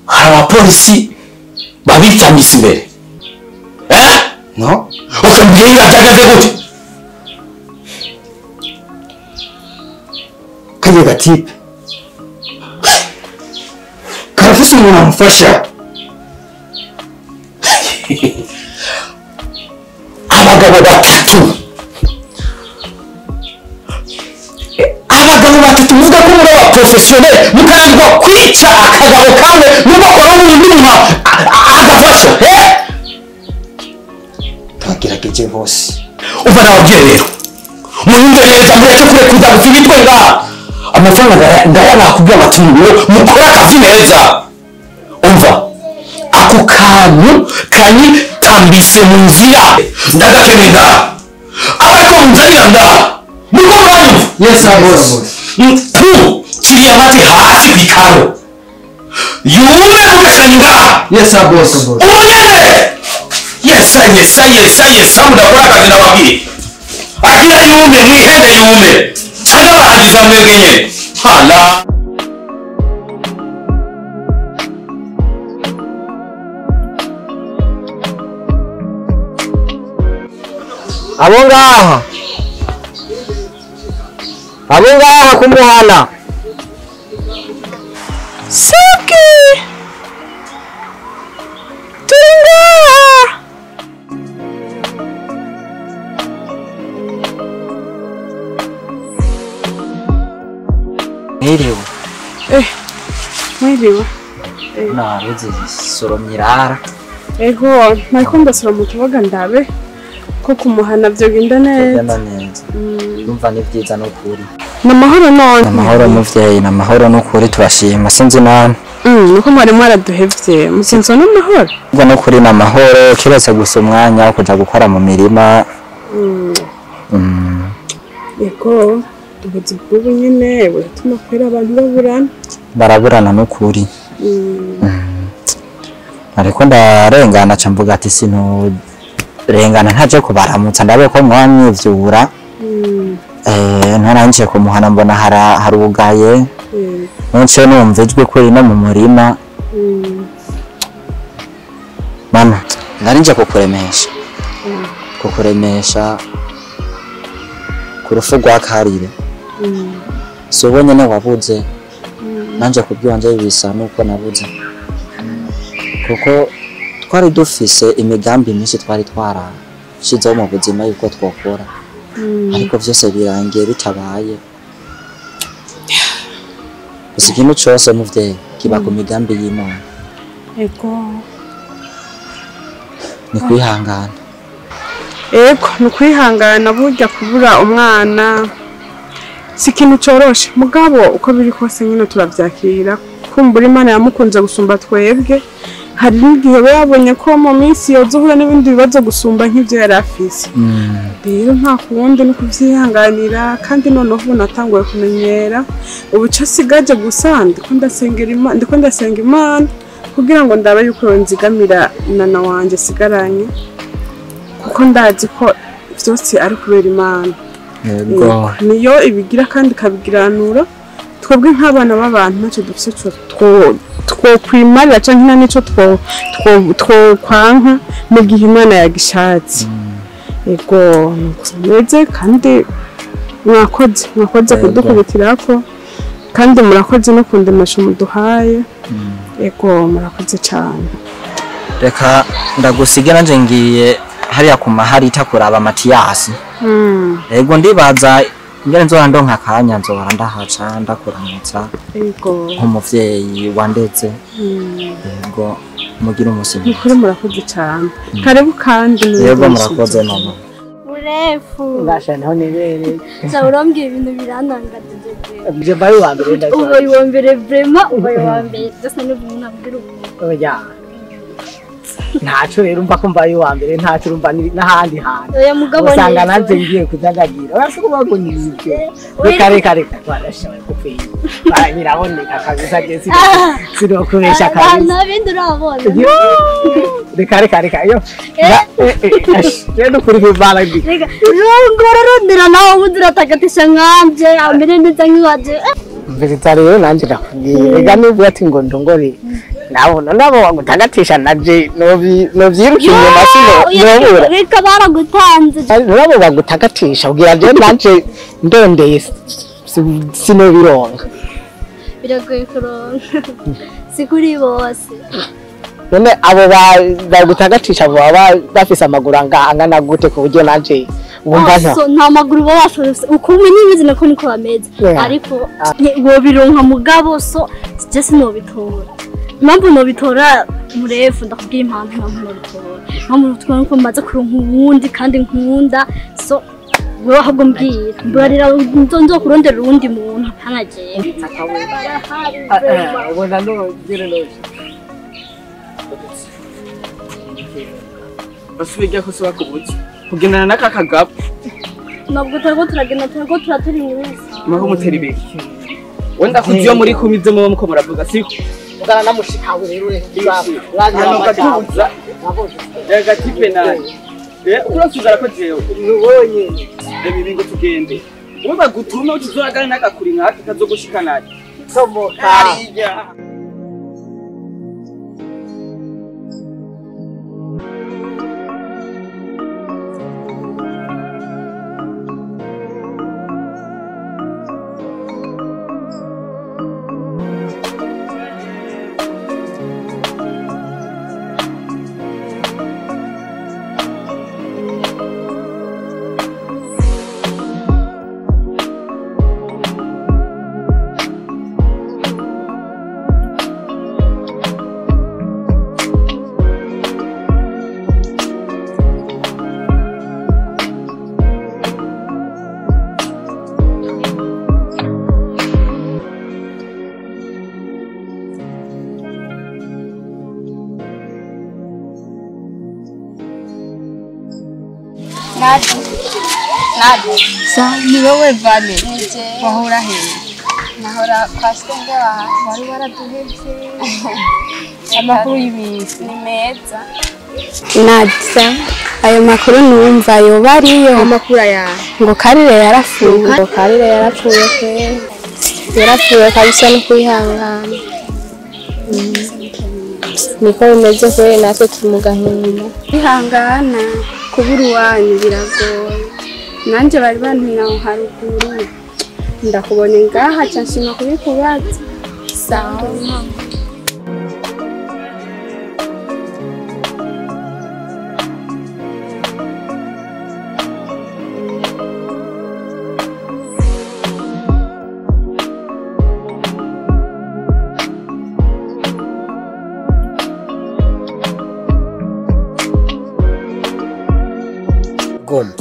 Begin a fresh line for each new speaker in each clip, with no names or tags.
Abapolisi babitambise imbere no ukambwira byagaze gute kaje gatipe karafise umuntu amufasha abagabo batatu muvuga ko muri aba professionnel mukananirwa kwica akagabo kamwe mubakora n'ibintu agafasha twagerageje bose uva nababwiye rero murindereza mureke kure kuza gufibitwe ngaha amafaranga ndayabakubwira bati mukora akazi neza umva ako kantu kanyitambise mu nzira ndagakeneye ngaha ariko munzanira ngaha muko mwanyu yes boss kiriya mati hasi bikaro yume mukashinga yes boss unyene yes mudakora kazi nababwiye agira yume mwihende yume cyangwa bahagiza mwegenye hala
abo ngaha kumuhana Saki tunga
mwiriwe
na ruzi soromyirara
eho nariko ndasura mu kiboga ndabe ko kumuhana byo genda neza
numva ni byiza no kuri
namahoro none
amahoro muvyeyi namahoro no kuri turashima sinzi nani
nuko mwari mwaraduhevye musinzo n'amahoro
ngo no kuri namahoro kiretse gusa umwanya wo kuja gukora mu mirima
yego ubuzi bw'ubu nyene buratuma kwera abantu
baraburana no kuri ariko ndarengana ca mvuga ati sino rengana ntaje kubaramutsa ndabe ko mwamyivyura ntaranje kumuhana mbona harugaye nce numva ijwi kuri no mu murima mama narinje kukuremesha kurufu rwa Karire so ubonye ne wabuze nanje kubyonje bisa nuko nabuze kuko twari dufise imigambi myinshi twari twarashizeho mu buzima yuko twokora ariko byose birangiye bitabaye ikintu cyose muvye kiba ku migambi y'Imana ni kwihangana
ni kwihangana burya kubura umwana si ikintu coroshe mugabo uko biri kose nyine turavyakira kumbura Imana yamukunze gusumba twebwe hari n'igihe babonye ko mu minsi yozuhura n'ibindi bibazo gusumba nk'ivyo yari afise rero nta kuwundi no kuvyihanganira kandi noneho natanguye kumenyera ubuca sigaje gusa ndiko ndasenga Imana kugira ngo ndabe yuko nzigamira nana wanje sigaranye kuko ndazi ko vyose ari kubera Imana niyo ibigira kandi kabigiranura twebwe nk'abana b'abantu naco dufise twokwimarira canke nta nico twokwanka mu gihe Imana yagishatse yego neze kandi mwakoze kudukubitirako kandi murakoze no kundemesha muduhaye ego murakoze cyane
reka ndagusiga nanje ngiye hariya ku mahari itakuraba Matiyasi ego ndibaza ngene nzora ndonka kanya nzora ndahaca ndakuramutsa
ego
nk'umuvyeyi wandetse ego mugira umusinyi
nikuri murakoze cyane karibu kandi
ego murakoze mama
urefu
ngasha naho nibere
zaurambye ibintu birantangaje
je bayo wa mbere ndashaka
ubaye wa mbere vraiment ubaye wa mbere dasa n'umuntu abwira
oya ntaco rero umva ko mbaye wa mbere ntaco urumva n'ahandi hantu
oya mugabo
usanga nanze ngiye kudagagira urashaka kubago nibyo reka twarashawe kupfira baranyiraboneka kabisa gese sirokoresha kabisa
nabindi urabona
reka yo rero kuri bivana ndi
reka rongororondera nawe uziratagatisha nkanje amere neza nk'iwaje
vegetari rero nanje ndakubwiye rega nubwo ati ngo ndongore nabona nabo wagutagatisha naje novyirukiye masino nobura
reka baragutanze
nabo bagutagatisha ugira je nanje ndondeye sino bironga
biragoye kuronka sikuri bose
none abo bagutagatisha baba bafise amaguru angana gute ku buryo nanje wumva
nta maguru baba bafise ukumi n'imizi nako niko bameze ariko bo bironka mugabo so je sinobitora impamvu nobitora murefu ndakubwira impamvu nobitora mpamvu twonko maze kuronka uwundi kandi nkunda so wowe ahubwo mbwira nzo kurondera urundi muntu ntanagiye
ubona no gire no
basubijya ko se bakubutse kugendana n'aka kagabo
nabwo turagenda turatera inyuma
mako mutera ibiki wenda kuziyo muri kumize mu muko muravuga siko
ugana namushikawe rero
hano gatuza gatipe naye urasuzara ko jewe
nubonye
ibingo tugende umva gutume ukizoragana n'agakuri nkaka kazogushikanaje
somoka
Nadi. Ni wowe Vane. Wahora he? Nahora kwa senge wari waraduhevye. Amakuru y'iminsi ni meza.
Nadsa ayo makuru numva yo bariyo
Amakuru ya
ngo Karire yarapfuye kwe yarapfuye kabisa no kwihangana niko bimeze kwe natwe tumugahinda kwihangana kubura uwanyu biragoye nanje bari bantumye aho haruguru ndakubonye ngaha cyanshima kubikubaza sawa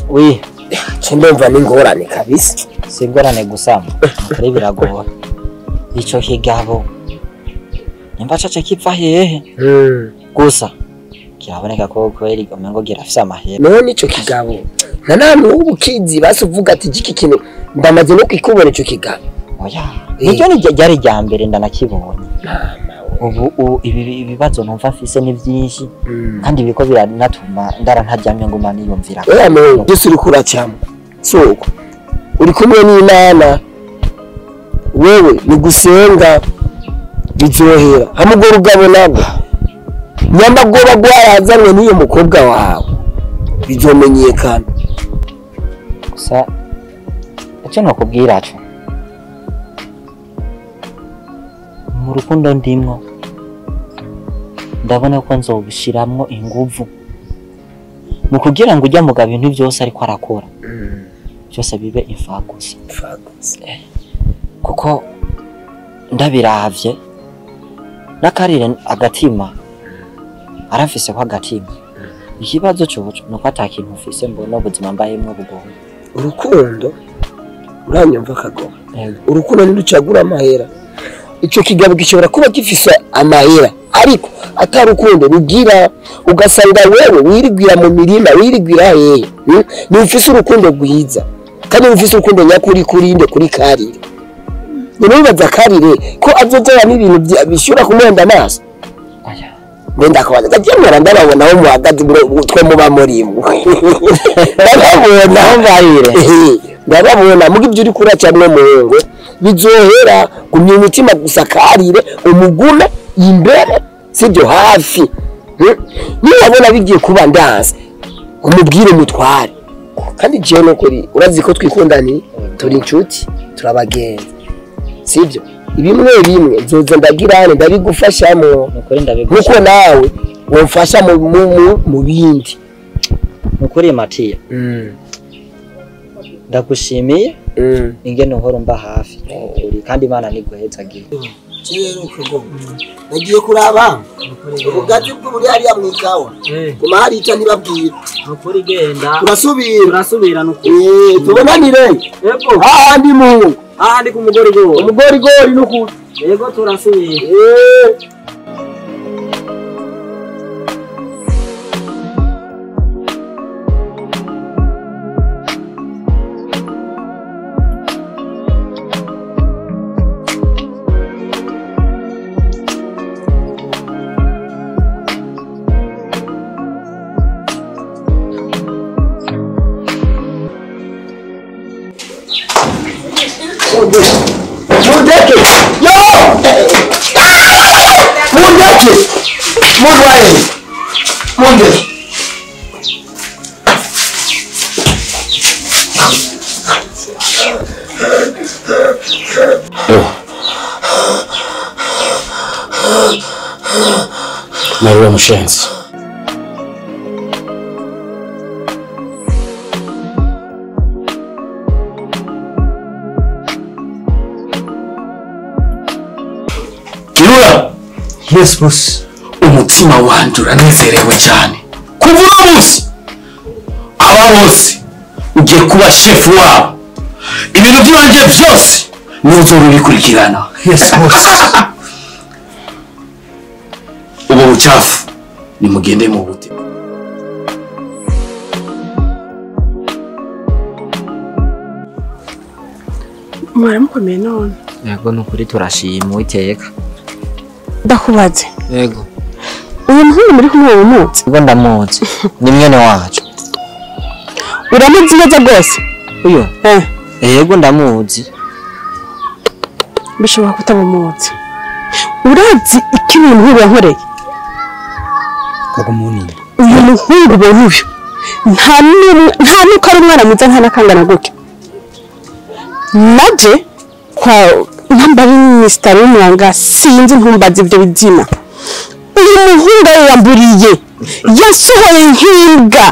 Oui, ndumva n'ingorane kabisa.
Singorane gusa kuri biragora. Ico kigabo nimba caca kipfa hehe? Gusa kiraboneka ko kweri gomengo girafise amahera.
None ico kigabo nanamwe ubukizi basuvuga ati giki kintu ndamaze no kwikubona ico kigabo.
Oya. Nicyo ni ryari rya mbere ndanakibonye. Ubu ibibazo numva afise ni byinshi kandi biko biranatuma ndara ntajyamye ngo maniyumvira.
Oya no, Yesu uri kuracyamo. Soko. Uri kumwe n'Imana. Wewe ni gusenga bizohera. Hamugora ugabo nabwo. Nyamagora gwarazanwe n'iyo mukobwa wawe. Bizomenyekana.
Gusa icyo nakubwira cyo mu rukundo ndimwo ndabona ko nzobishiramwo inguvu mu kugira ngo ujya mugabo ibintu byose ariko arakora byose bibe imfagusa kuko ndabiravye na Karire agatima arafise ko agatima ikibazo cyo nuko atakintu ufise mbona ubuzima mbayemwo bugoye
urukundo uranyumva kagoma urukundo ntirucagura amahera ico kigabo gishobora kuba gifise amahera ariko atarukundo rugira ugasanga wewe wirigwira mu mirima wirigwira hehe ni ufise urukundo rwiza kandi ufise urukundo nyakuri kurinde kuri Karire nibaza Karire ko azozera n'ibintu bishura kumwenda amaso Benda kwa ndagiye ndababona aho muhagaze twe muba muri mwe ndababona aho mbayire ndababona mugi byo uri kura cyane muhungu bizohera kumye umutima gusa Karire umugume imbere sibyo hafi nibabona bigiye kuba ndanze umubwire mutware kandi je no kuri urazi ko twikundani turi inshuti turabagenza sibyo ibimwe nzoza ndagirane ndabigufashamo nuko nawe womfasha mu bindi
nukuri Matiya ndagushimiye ingene uhora mba hafi kandi Imana niguhezagiye
rero kagoma nagiye kuraba ubugazi bw'uburi hariya mwikawa kuma hari icyo ntibabwira
nukuri genda
turasubira nukuri tubonanire yego ahandi mu ahandi ku mugorigori nukuri yego turasubira Mundeke! Yo! Mundeke! Mundwaye! Mundeke!
Mariwe mushenzi.
Yes boss.
Umutima wanje uranezerewe cyane. Kuva uno munsi aba bose ugiye kuba chef wabo. Ibintu byanje byose nizo rubikurikirana.
Yes boss.
Ubu bucafu nimugende mu bute.
Mwaramukomeye none.
Yego nukuri turashima Uwiteka.
Ndakubaze.
Yego.
Uyu muhungu muri kumwe wumutse.
Ubwo ndamuzi. Ni mwene wacu.
Uramuzi neza rwose?
Uyo? Yego ndamuzi.
Bishobora kutabumuzi. Urazi iki umuntu yankoreye?
Kagomuni.
Uyu muhungu bonuyo. Nta nuko ari umwana mwiza nta nakangana gutya. Naje kwa nambari Mr. Umwanga sinzi ntumbaza ibyo bizina. Uyu muhungu yamburiye yasohoye nk'imbwa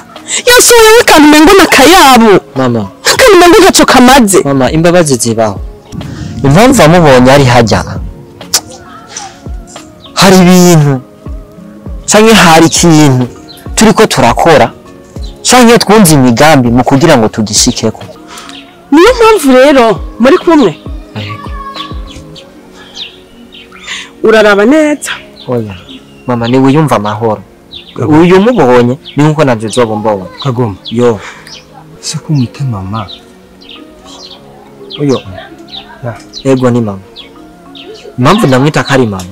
yasohoye kandi mengo nakayabo
mama
kandi mengo ntacyo kamaze
mama imbabazi zibaho impamvu amubonye ari hajya hari ibintu canke hari ikintu turiko turakora canke twunze imigambi mu kugira ngo tugishikeko
niyo mpamvu rero muri kumwe uraraba neza
oya mama ni wiyumva amahoro uyu mubonye ni nkuko navyo zobombona
Kagoma
yo
se kumwita mama
uyo ego ni mama impamvu ndamwita kari mama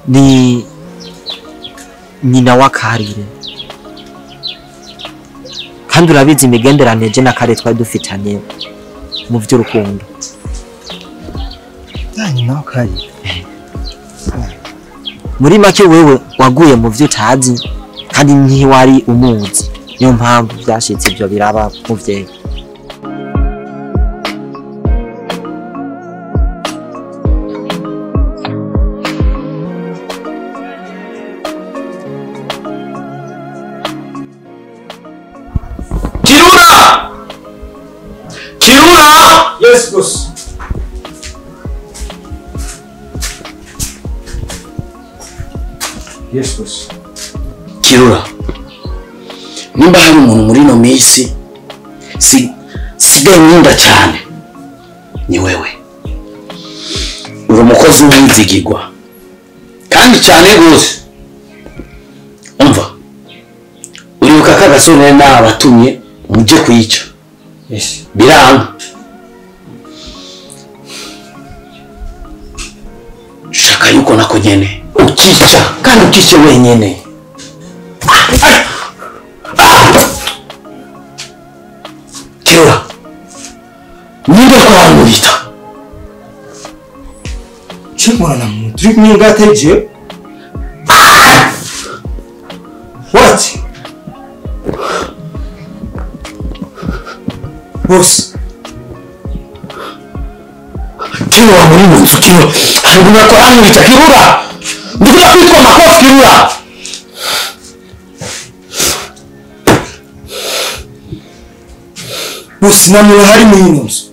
ni nyina wa Karire kandi urabizi imigenderanire je na Kare twari dufitanye mu vy'urukundo
nyina wa Karire
muri make wewe waguye mu vyo utazi kandi ntiwari umuzi niyo mpamvu byashitse ibyo biraba mu vyego
Yes boss.
Kirura, nimba hari umuntu muri no minsi sigaye nkunda cyane ni wewe. Uri umukozi w'umwizigirwa kandi cyane rwose. Umva, uribuka ka gasore n'abatumye mujye kuyica?
Yes.
Biranga. Shaka yuko nako nyene ukica kandi ukice wenyene. Kirura, ninde kwamurita?
Chimora na mutrik ninga teje. What? Boss.
Kirura muri munzu Kirura. Haruguna ko amurita Kirura. Ndikunda kwitwa makofi Kirura.
Boss namwe hari mu nzu.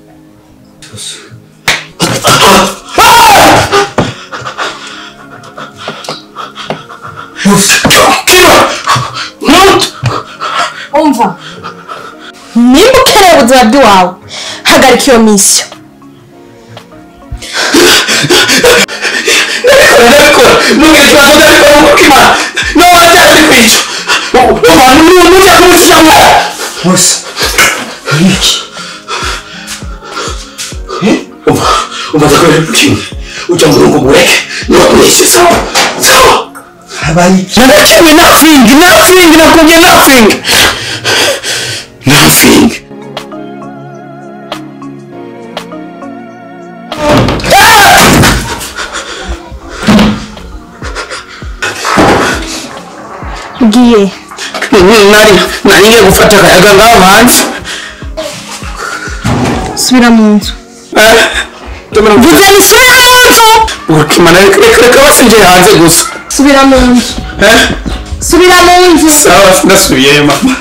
Umva. Nimba ukeneye ubuzima bwawe, hagarika iyo misiyo.
Mugezi wawe ariko mukima. No wajya kwica. Abantu n'umuntu yamushyamo.
Boss. Niki?
Umva dakore mukima. Ujya mu rugo mureke. No kwese sawa. Sawa.
Habayi.
Nakimwe nothing. Nakubye nothing. Nothing.
Giye.
Nari ngiye gufata akayaga ngaho hanze.
Subira mu nzu.
Vuze ni subira mu nzu. Ukimana reka basinje hanze gusa.
Subira mu nzu. Subira mu nzu.
Sawa, ndasubiye mama.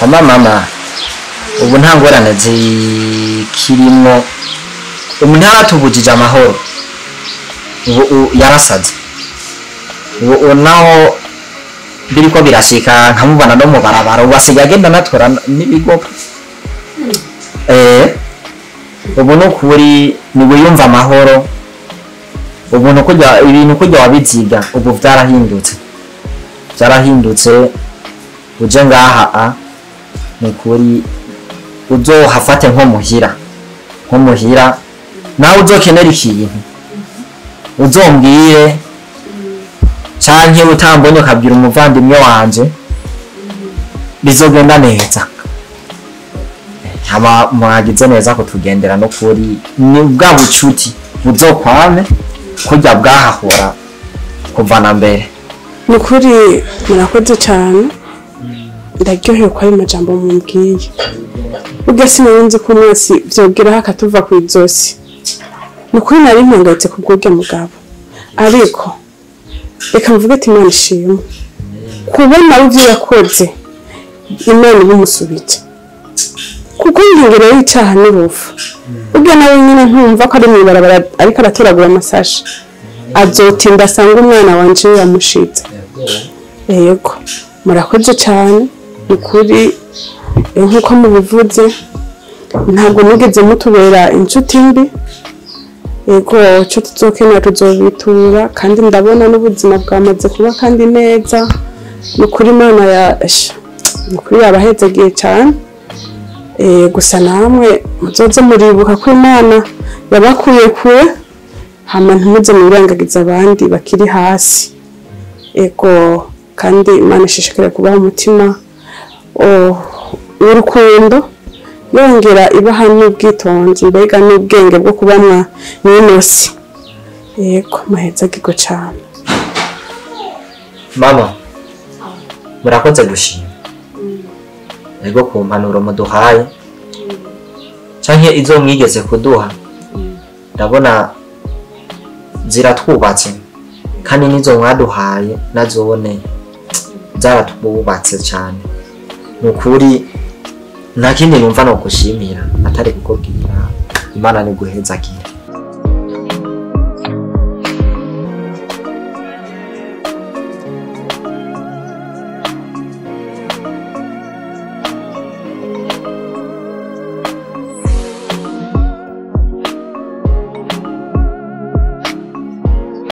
Mama, ubu nta ngorane zikirimo. Umuntu yaratubujije amahoro. Ubu yarasaze. Ubu naho biriko birashika nkamubana no mu barabara ubasiga agenda natora n'ibigopo. Ubu no kuri niwe yumva amahoro. Ubu no kujya ibintu kujya wabiziga ubu vyarahindutse. Byarahindutse uje ngaha nukuri uzohafate nko muhira nawe uzokenera ikintu uzombwire canke utambonye ukabwira umuvandimwe wanje bizogenda neza. Hama mwagize neza kutugendera no kuri ni bwa bucuti buzokwame kujya bwahahora kuva na mbere.
Nukuri murakoze cyane. Ndaryohewe ko ari majambo mumbwiye. Ubwo sinari ko mwese vyogera hakatuva ku izosi. Nukuri nari mpangayitse kubw'urya mugabo. Ariko reka mvuge ati Imana ishimwe. Kubona ivyo yakoze Imana imusubije. Kuko ingero y'icyaha n'urufu. Ubwo nawe nyine ntumva ko ari mu barabara ariko aratoragura amasashi. Azotinda asanga umwana wanje yamushitse. Yego. Murakoze cyane. Ukuri nkuko mubivuze ntabwo nigeze mutubera inshuti mbi. ego cyo tuzokenera tuzobitura kandi ndabona n'ubuzima bwamaze kuba kandi neza nukuri Imana nukuri yabahezagiye cyane gusa namwe muzoze muribuka ko Imana yabakuye kure hama ntimuze mubirangagiza abandi bakiri hasi ego kandi Imana ishishikare kubaha umutima urukundo yongera ibaha n'ubwitonzi mbega n'ubwenge bwo kubamwa n'inosi yego mahezagirwa cyane
mama murakoze gushima ego ku mpanuro muduhaye canke izo mwigeze kuduha ndabona ziratwubatse kandi nizo mwaduhaye nazone zaratwubatse cyane nukuri nta kindi numva no gushimira atari kukubwira Imana ni guhezagira